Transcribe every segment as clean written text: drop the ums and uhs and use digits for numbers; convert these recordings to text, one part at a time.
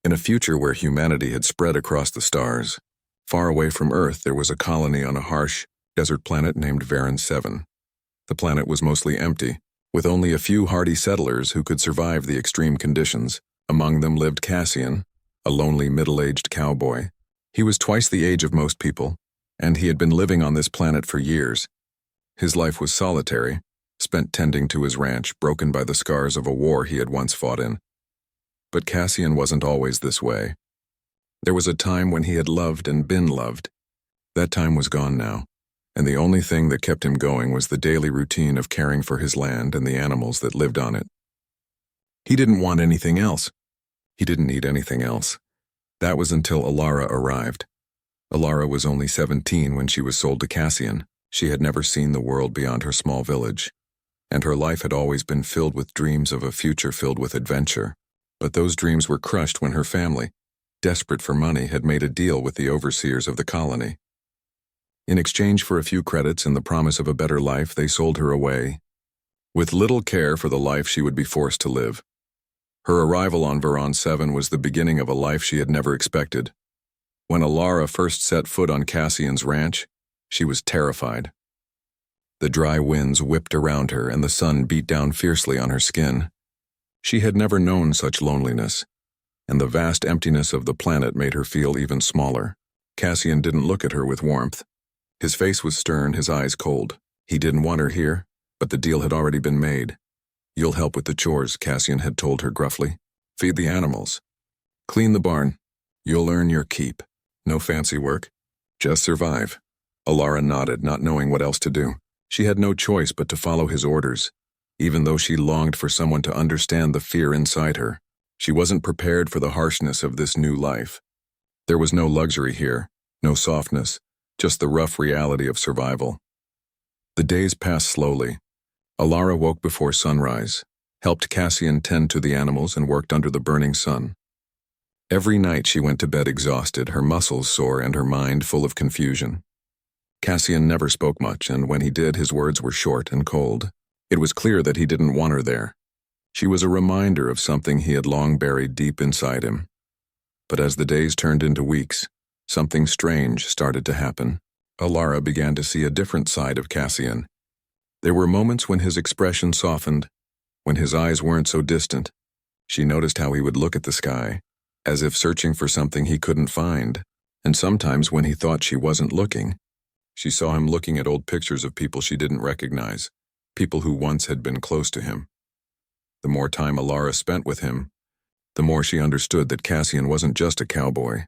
In a future where humanity had spread across the stars, far away from Earth there was a colony on a harsh, desert planet named Varan 7. The planet was mostly empty, with only a few hardy settlers who could survive the extreme conditions. Among them lived Cassian, a lonely middle-aged cowboy. He was twice the age of most people, and he had been living on this planet for years. His life was solitary, spent tending to his ranch, broken by the scars of a war he had once fought in. But Cassian wasn't always this way. There was a time when he had loved and been loved. That time was gone now, and the only thing that kept him going was the daily routine of caring for his land and the animals that lived on it. He didn't want anything else. He didn't need anything else. That was until Alara arrived. Alara was only 17 when she was sold to Cassian. She had never seen the world beyond her small village, and her life had always been filled with dreams of a future filled with adventure. But those dreams were crushed when her family, desperate for money, had made a deal with the overseers of the colony. In exchange for a few credits and the promise of a better life, they sold her away, with little care for the life she would be forced to live. Her arrival on Varan 7 was the beginning of a life she had never expected. When Alara first set foot on Cassian's ranch, she was terrified. The dry winds whipped around her and the sun beat down fiercely on her skin. She had never known such loneliness, and the vast emptiness of the planet made her feel even smaller. Cassian didn't look at her with warmth. His face was stern, his eyes cold. He didn't want her here, but the deal had already been made. "You'll help with the chores," Cassian had told her gruffly. "Feed the animals. Clean the barn. You'll earn your keep. No fancy work. Just survive." Alara nodded, not knowing what else to do. She had no choice but to follow his orders, even though she longed for someone to understand the fear inside her. She wasn't prepared for the harshness of this new life. There was no luxury here, no softness, just the rough reality of survival. The days passed slowly. Alara woke before sunrise, helped Cassian tend to the animals, and worked under the burning sun. Every night she went to bed exhausted, her muscles sore and her mind full of confusion. Cassian never spoke much, and when he did, his words were short and cold. It was clear that he didn't want her there. She was a reminder of something he had long buried deep inside him. But as the days turned into weeks, something strange started to happen. Alara began to see a different side of Cassian. There were moments when his expression softened, when his eyes weren't so distant. She noticed how he would look at the sky, as if searching for something he couldn't find, and sometimes when he thought she wasn't looking, she saw him looking at old pictures of people she didn't recognize, people who once had been close to him. The more time Alara spent with him, the more she understood that Cassian wasn't just a cowboy.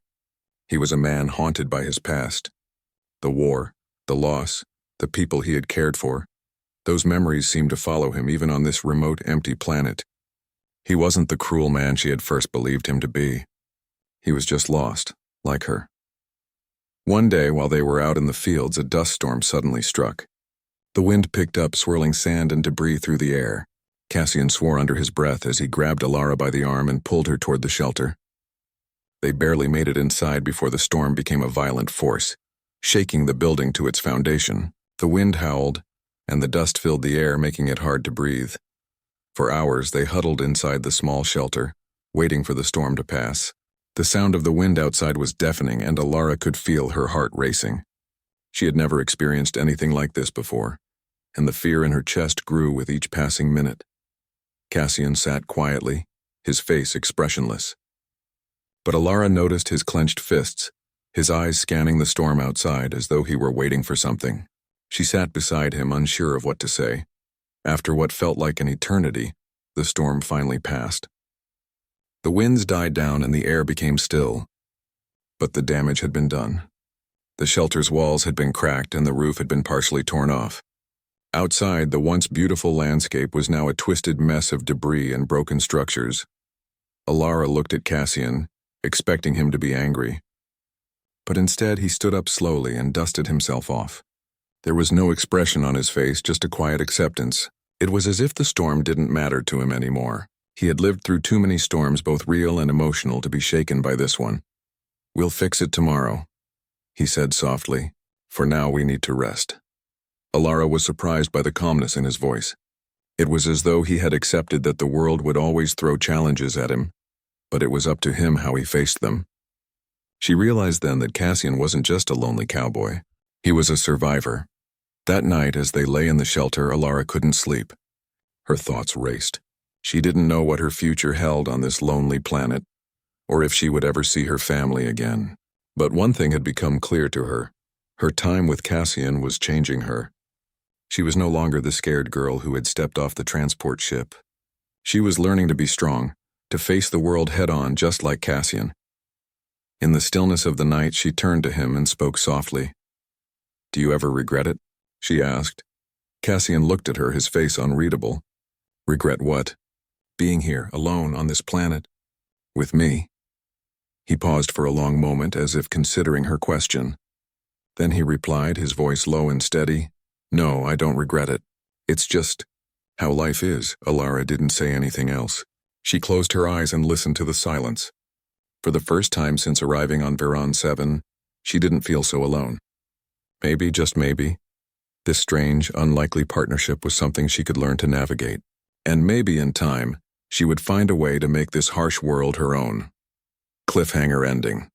He was a man haunted by his past. The war, the loss, the people he had cared for. Those memories seemed to follow him even on this remote, empty planet. He wasn't the cruel man she had first believed him to be. He was just lost, like her. One day, while they were out in the fields, a dust storm suddenly struck. The wind picked up, swirling sand and debris through the air. Cassian swore under his breath as he grabbed Alara by the arm and pulled her toward the shelter. They barely made it inside before the storm became a violent force, shaking the building to its foundation. The wind howled, and the dust filled the air, making it hard to breathe. For hours, they huddled inside the small shelter, waiting for the storm to pass. The sound of the wind outside was deafening, and Alara could feel her heart racing. She had never experienced anything like this before, and the fear in her chest grew with each passing minute. Cassian sat quietly, his face expressionless. But Alara noticed his clenched fists, his eyes scanning the storm outside as though he were waiting for something. She sat beside him, unsure of what to say. After what felt like an eternity, the storm finally passed. The winds died down and the air became still. But the damage had been done. The shelter's walls had been cracked and the roof had been partially torn off. Outside, the once beautiful landscape was now a twisted mess of debris and broken structures. Alara looked at Cassian, expecting him to be angry. But instead, he stood up slowly and dusted himself off. There was no expression on his face, just a quiet acceptance. It was as if the storm didn't matter to him anymore. He had lived through too many storms, both real and emotional, to be shaken by this one. "We'll fix it tomorrow," he said softly. "For now, we need to rest." Alara was surprised by the calmness in his voice. It was as though he had accepted that the world would always throw challenges at him, but it was up to him how he faced them. She realized then that Cassian wasn't just a lonely cowboy. He was a survivor. That night, as they lay in the shelter, Alara couldn't sleep. Her thoughts raced. She didn't know what her future held on this lonely planet, or if she would ever see her family again. But one thing had become clear to her. Her time with Cassian was changing her. She was no longer the scared girl who had stepped off the transport ship. She was learning to be strong, to face the world head-on just like Cassian. In the stillness of the night, she turned to him and spoke softly. "Do you ever regret it?" she asked. Cassian looked at her, his face unreadable. "Regret what?" "Being here, alone, on this planet. With me." He paused for a long moment, as if considering her question. Then he replied, his voice low and steady, "No, I don't regret it. It's just how life is." Alara didn't say anything else. She closed her eyes and listened to the silence. For the first time since arriving on Veron 7, she didn't feel so alone. Maybe, just maybe, this strange, unlikely partnership was something she could learn to navigate. And maybe in time, she would find a way to make this harsh world her own. Cliffhanger ending.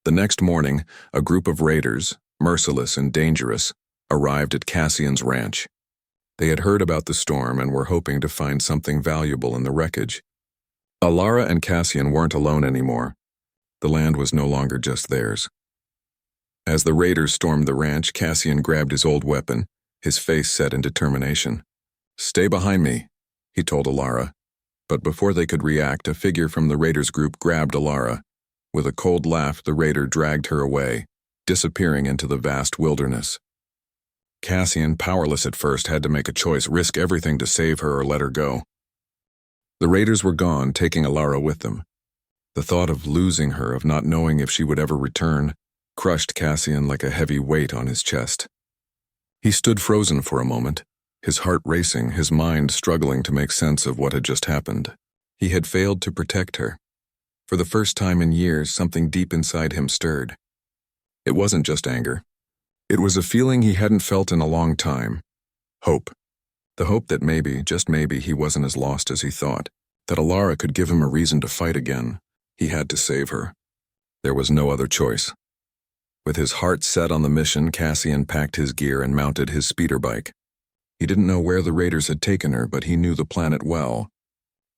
The next morning, a group of raiders, merciless and dangerous, arrived at Cassian's ranch. They had heard about the storm and were hoping to find something valuable in the wreckage. Alara and Cassian weren't alone anymore. The land was no longer just theirs. As the raiders stormed the ranch, Cassian grabbed his old weapon, his face set in determination. "Stay behind me," he told Alara. But before they could react, a figure from the raiders' group grabbed Alara. With a cold laugh, the raider dragged her away, disappearing into the vast wilderness. Cassian, powerless at first, had to make a choice: risk everything to save her or let her go. The raiders were gone, taking Alara with them. The thought of losing her, of not knowing if she would ever return, crushed Cassian like a heavy weight on his chest. He stood frozen for a moment, his heart racing, his mind struggling to make sense of what had just happened. He had failed to protect her. For the first time in years, something deep inside him stirred. It wasn't just anger. It was a feeling he hadn't felt in a long time. Hope. The hope that maybe, just maybe, he wasn't as lost as he thought, that Alara could give him a reason to fight again. He had to save her. There was no other choice. With his heart set on the mission, Cassian packed his gear and mounted his speeder bike. He didn't know where the raiders had taken her, but he knew the planet well.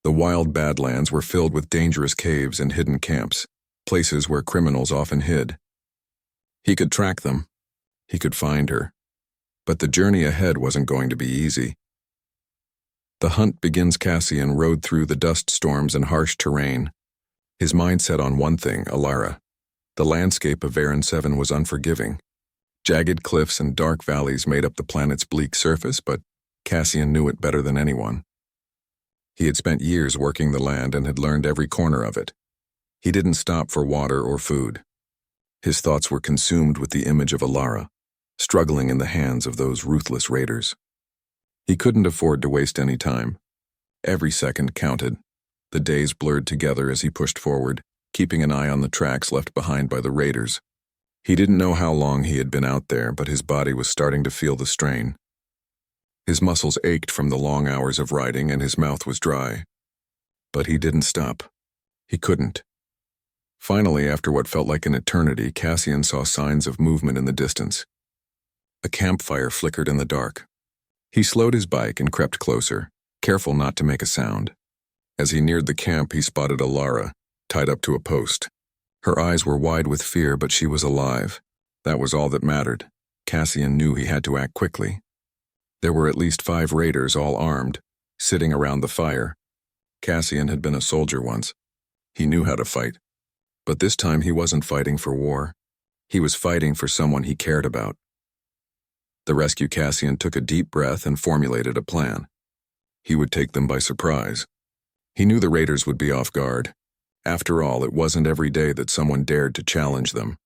The wild Badlands were filled with dangerous caves and hidden camps, places where criminals often hid. He could track them. He could find her. But the journey ahead wasn't going to be easy. The hunt begins. Cassian rode through the dust storms and harsh terrain. His mind set on one thing: Alara. The landscape of Veron 7 was unforgiving. Jagged cliffs and dark valleys made up the planet's bleak surface, but Cassian knew it better than anyone. He had spent years working the land and had learned every corner of it. He didn't stop for water or food. His thoughts were consumed with the image of Alara, struggling in the hands of those ruthless raiders. He couldn't afford to waste any time. Every second counted. The days blurred together as he pushed forward, keeping an eye on the tracks left behind by the raiders. He didn't know how long he had been out there, but his body was starting to feel the strain. His muscles ached from the long hours of riding, and his mouth was dry. But he didn't stop. He couldn't. Finally, after what felt like an eternity, Cassian saw signs of movement in the distance. A campfire flickered in the dark. He slowed his bike and crept closer, careful not to make a sound. As he neared the camp, he spotted Alara, tied up to a post. Her eyes were wide with fear, but she was alive. That was all that mattered. Cassian knew he had to act quickly. There were at least 5 raiders, all armed, sitting around the fire. Cassian had been a soldier once. He knew how to fight. But this time he wasn't fighting for war. He was fighting for someone he cared about. The rescue Cassian took a deep breath and formulated a plan. He would take them by surprise. He knew the raiders would be off guard. After all, it wasn't every day that someone dared to challenge them.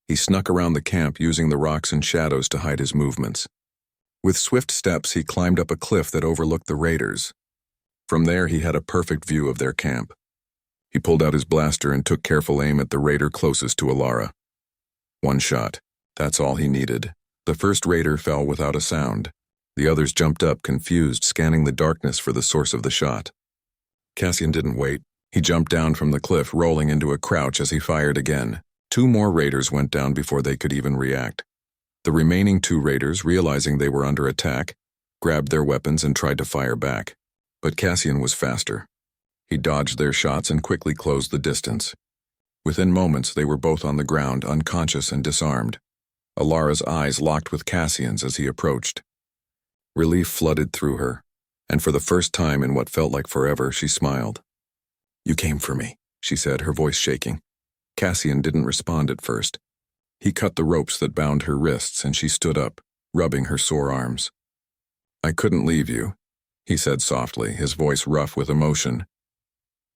He snuck around the camp, using the rocks and shadows to hide his movements. With swift steps, he climbed up a cliff that overlooked the raiders. From there, he had a perfect view of their camp. He pulled out his blaster and took careful aim at the raider closest to Alara. One shot. That's all he needed. The first raider fell without a sound. The others jumped up, confused, scanning the darkness for the source of the shot. Cassian didn't wait. He jumped down from the cliff, rolling into a crouch as he fired again. 2 more raiders went down before they could even react. The remaining 2 raiders, realizing they were under attack, grabbed their weapons and tried to fire back. But Cassian was faster. He dodged their shots and quickly closed the distance. Within moments, they were both on the ground, unconscious and disarmed. Alara's eyes locked with Cassian's as he approached. Relief flooded through her, and for the first time in what felt like forever, she smiled. "You came for me," she said, her voice shaking. Cassian didn't respond at first. He cut the ropes that bound her wrists, and she stood up, rubbing her sore arms. "I couldn't leave you," he said softly, his voice rough with emotion.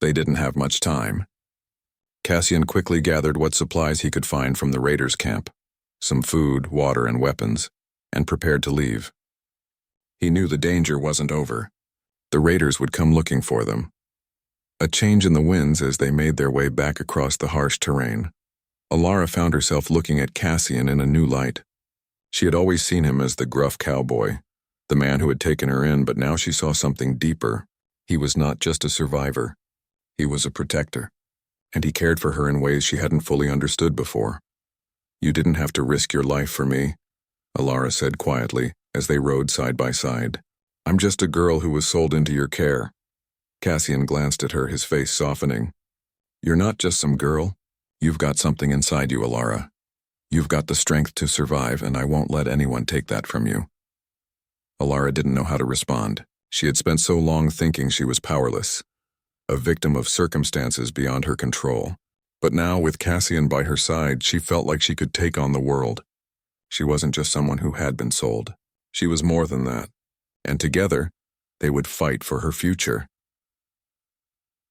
"They didn't have much time." Cassian quickly gathered what supplies he could find from the raiders' camp, some food, water, and weapons, and prepared to leave. He knew the danger wasn't over. The raiders would come looking for them. A change in the winds as they made their way back across the harsh terrain. Alara found herself looking at Cassian in a new light. She had always seen him as the gruff cowboy, the man who had taken her in, but now she saw something deeper. He was not just a survivor. He was a protector, and he cared for her in ways she hadn't fully understood before. "You didn't have to risk your life for me," Alara said quietly as they rode side by side. "I'm just a girl who was sold into your care." Cassian glanced at her, his face softening. "You're not just some girl. You've got something inside you, Alara. You've got the strength to survive, and I won't let anyone take that from you." Alara didn't know how to respond. She had spent so long thinking she was powerless, a victim of circumstances beyond her control. But now, with Cassian by her side, she felt like she could take on the world. She wasn't just someone who had been sold. She was more than that. And together, they would fight for her future.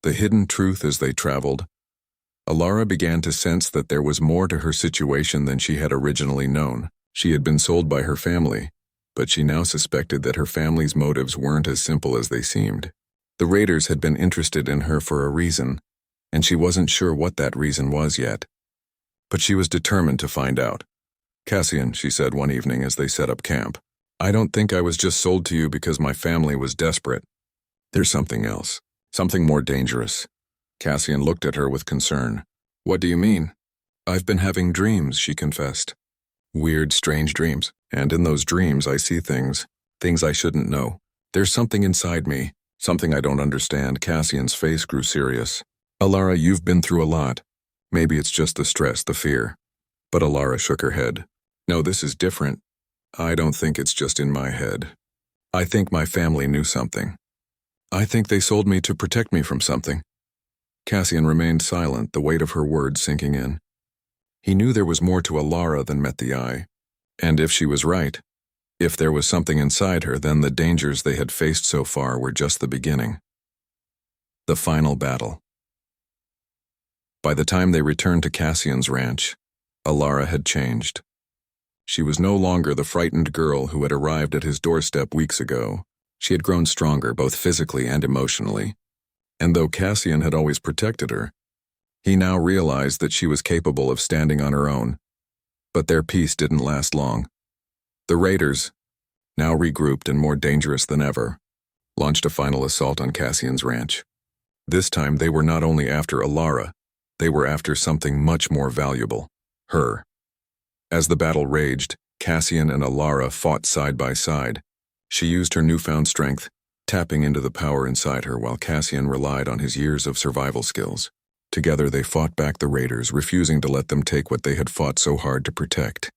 The hidden truth as they traveled, Alara began to sense that there was more to her situation than she had originally known. She had been sold by her family, but she now suspected that her family's motives weren't as simple as they seemed. The raiders had been interested in her for a reason, and she wasn't sure what that reason was yet. But she was determined to find out. "Cassian," she said one evening as they set up camp, "I don't think I was just sold to you because my family was desperate. There's something else, something more dangerous." Cassian looked at her with concern. "What do you mean?" "I've been having dreams," she confessed. "Weird, strange dreams. And in those dreams I see things I shouldn't know. There's something inside me, something I don't understand." Cassian's face grew serious. "Alara, you've been through a lot. Maybe it's just the stress, the fear." But Alara shook her head. "No, this is different. I don't think it's just in my head. I think my family knew something. I think they sold me to protect me from something." Cassian remained silent, the weight of her words sinking in. He knew there was more to Alara than met the eye. And if she was right, if there was something inside her, then the dangers they had faced so far were just the beginning. The final battle. By the time they returned to Cassian's ranch, Alara had changed. She was no longer the frightened girl who had arrived at his doorstep weeks ago. She had grown stronger, both physically and emotionally. And though Cassian had always protected her, he now realized that she was capable of standing on her own. But their peace didn't last long. The raiders, now regrouped and more dangerous than ever, launched a final assault on Cassian's ranch. This time they were not only after Alara, they were after something much more valuable, her. As the battle raged, Cassian and Alara fought side by side. She used her newfound strength, tapping into the power inside her while Cassian relied on his years of survival skills. Together they fought back the raiders, refusing to let them take what they had fought so hard to protect.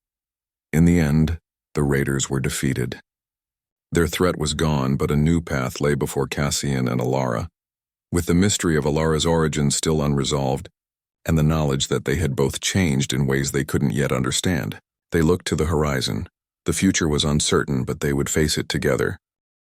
In the end, the raiders were defeated. Their threat was gone, but a new path lay before Cassian and Alara. With the mystery of Alara's origins still unresolved, and the knowledge that they had both changed in ways they couldn't yet understand, they looked to the horizon. The future was uncertain, but they would face it together.